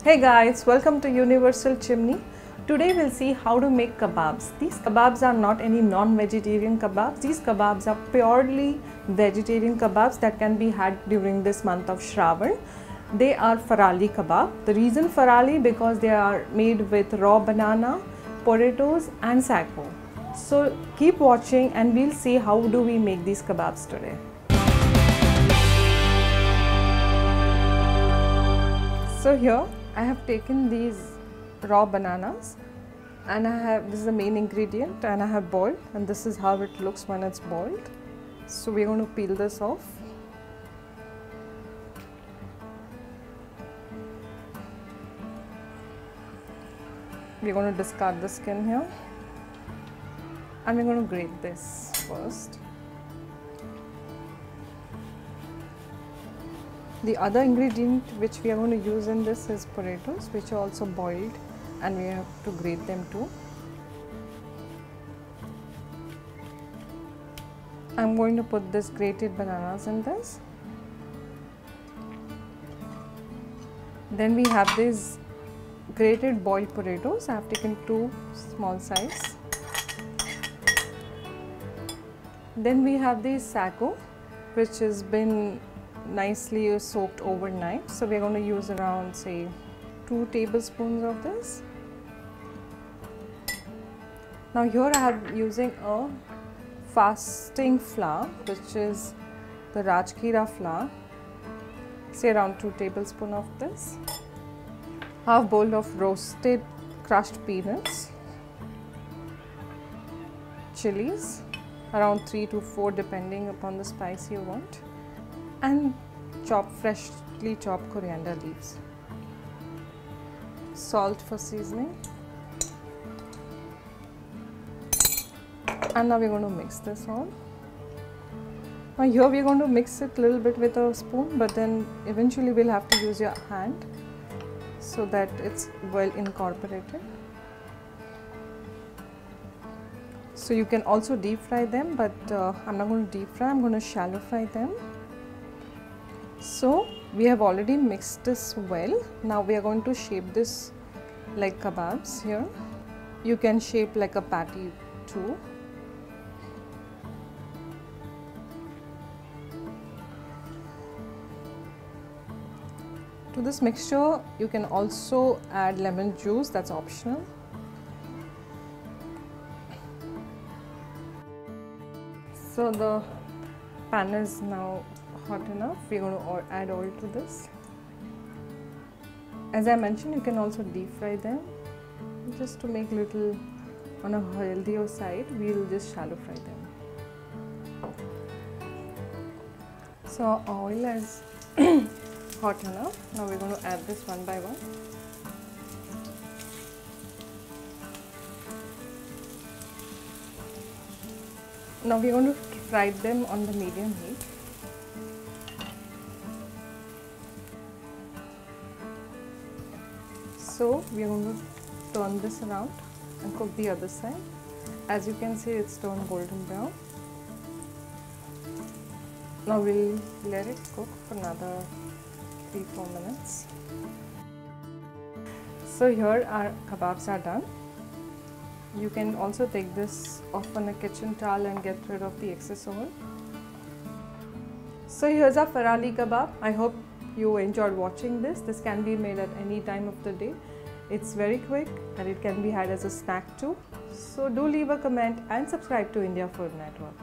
Hey guys, welcome to Universal Chimney. Today we'll see how to make kebabs. These kebabs are not any non-vegetarian kebabs. These kebabs are purely vegetarian kebabs that can be had during this month of Shravan. They are farali kebab. The reason farali because they are made with raw banana, potatoes and sago. So keep watching and we'll see how do we make these kebabs today. So here I have taken these raw bananas and this is the main ingredient, and I have boiled, and this is how it looks when it's boiled. So we're going to peel this off. We're going to discard the skin here and we're going to grate this first. The other ingredient which we are going to use in this is potatoes, which are also boiled, and we have to grate them too. I'm going to put this grated bananas in this. Then we have these grated boiled potatoes. I have taken 2 small size. Then we have the sago, which has been nicely soaked overnight. So we're going to use around say 2 tablespoons of this. Now here I am using a fasting flour, which is the Rajgira Flour. Say around 2 tablespoons of this. Half bowl of roasted crushed peanuts, chilies, around 3 to 4 depending upon the spice you want, and freshly chopped coriander leaves. Salt for seasoning. And now we're going to mix this all. Now here we're going to mix it a little bit with a spoon, but then eventually we'll have to use your hand so that it's well incorporated. So you can also deep fry them, but I'm not going to deep fry, I'm going to shallow fry them. So we have already mixed this well. Now we are going to shape this like kebabs here. You can shape like a patty too. To this mixture you can also add lemon juice, that's optional. So the pan is now hot enough. We're going to add oil to this. As I mentioned, you can also deep fry them. Just to make little on a healthier side, we'll just shallow fry them. So our oil is hot enough. Now we're going to add this one by one. Now we're going to fry them on the medium heat. So we are going to turn this around and cook the other side. As you can see, it's turned golden brown. Now we'll let it cook for another 3-4 minutes. So here our kebabs are done. You can also take this off on a kitchen towel and get rid of the excess oil. So here's our farali kebab. I hope you enjoyed watching this. This can be made at any time of the day. It's very quick and it can be had as a snack too. So do leave a comment and subscribe to India Food Network.